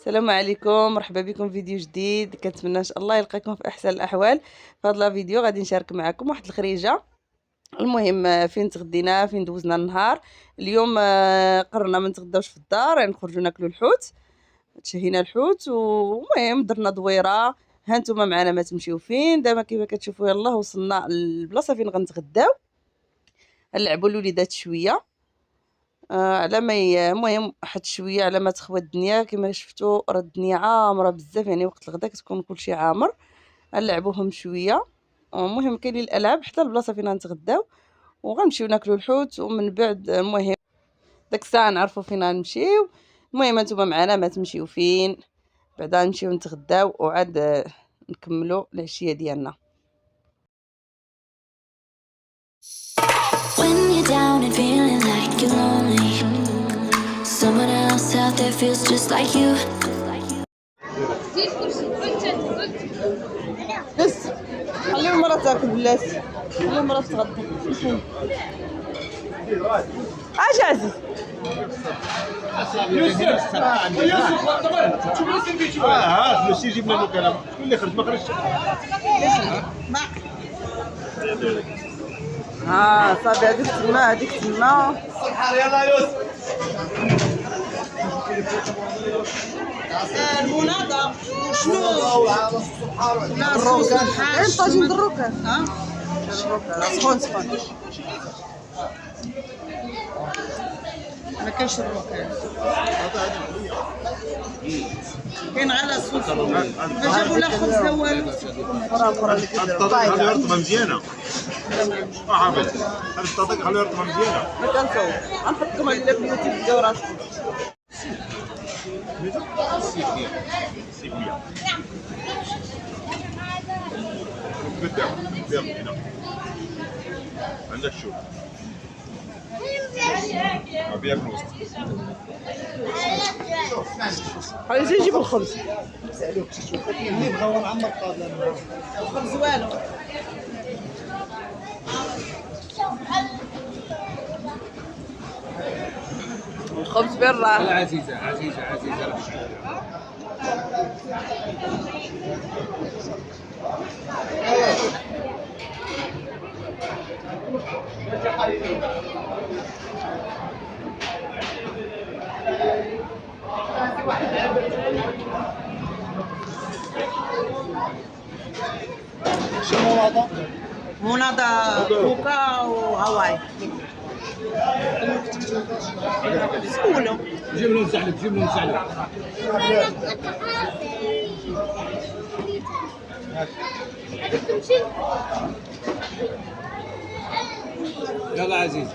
السلام عليكم، مرحبا بكم في فيديو جديد. كنتمنى ان شاء الله يلقاكم في احسن الاحوال. في هذا الفيديو غادي نشارك معكم واحد الخريجه. المهم فين تغدينا، فين دوزنا النهار. اليوم قررنا ما نتغداوش في الدار، يعني نخرجوا ناكلوا الحوت. تشهينا الحوت ومهم درنا دويره. ها نتوما معنا ما تمشيو فين. دابا كيما كتشوفوا يلا وصلنا للبلاصه فين غنتغداو. نلعبوا الوليدات شويه على ما المهم واحد شويه على ما تخوى الدنيا. كما شفتوا راه الدنيا عامره بزاف، يعني وقت الغدا كتكون كلشي عامر. نلعبوهم شويه. المهم كاينين الالعاب حتى البلاصه فين غنتغداو، وغنمشيو ناكلوا الحوت. ومن بعد المهم داك الساعه نعرفوا فين غنمشيو. المهم نتوما معنا ما تمشيو فين، بعدا نمشيو نتغداو وعاد نكملوا العشيه ديالنا. When you're down and feeling like you're lonely, someone else out there feels just like you. بس خلي المرا تاكل بلاتي، خلي المرا تغدى. اجي عزيز هات فلوسي جبنا له كلام. شكون اللي خرج؟ ما خرجش. صافي هذيك تما هذيك تما. يلا يوسف. المناضة شنو؟ لا الروكان الحاج طاجين الروكان. الروكان سخون سخون. ما كاينش الروكان، كاين غير الصوص. ما جابوا لا خبز لا والو. فرا اللي كيديروا الطاطا خليها رطبه مزيانه. حافظ هاد الطاطا خليها رطبه مزيانه. ما كنصوب غنحطكم على البيوتي تلقاو راسكم. عندك شو؟ ما بياكل وسط. خلينا نجيب الخبز. اللي بغاو نعمر الطابله الخبز والو. الخبز بالراحه. عزيزة عزيزة عزيزة. شنو هذا؟ مناضة كوكا وهواي. سولو جيب له نسحلب جيب له نسحلب. يلا عزيزة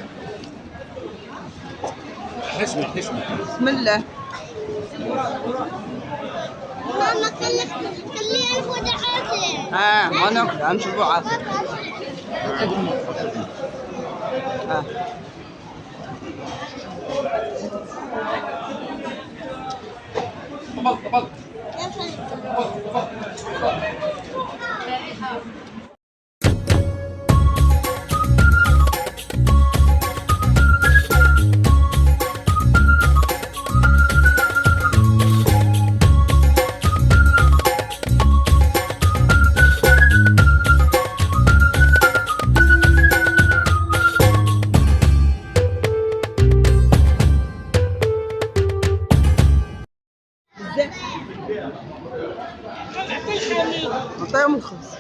حشمة حشمة. بسم الله. ماما خليها الخضر عاصر. ما ناكل غنشربوا عصير. طبق نعطيهم الخبز.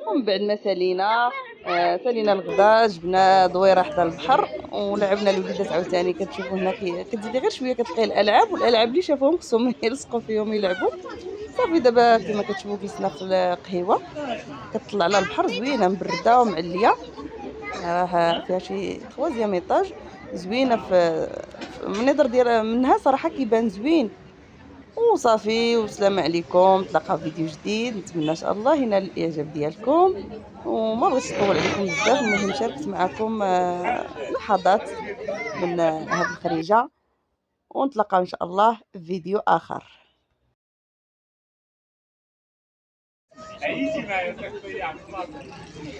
ومن بعد ما سالينا سالينا الغدا، جبنا دويره حدا البحر ولعبنا الوليدات. عاوتاني كتشوفوا هنا كتزيدي غير شويه كتلقاي الالعاب، والالعاب اللي شافوهم خصهم يلصقوا فيهم يلعبوا. صافي دابا كما كتشوفوا جلسنا في القهيوه كتطلع على البحر، زوينه مبرده ومعليه، راه فيها شي 3 ايطاج، زوينه. في المنظر ديال منها صراحه كيبان زوين. وصافي والسلام عليكم، تلاقاو فيديو جديد، نتمنى ان شاء الله ينال الاعجاب ديالكم، وما بغيتش نطول عليكم بزاف. المهم شاركت معكم لحظات من هذه الخريجه، ونتلاقاو ان شاء الله في فيديو اخر.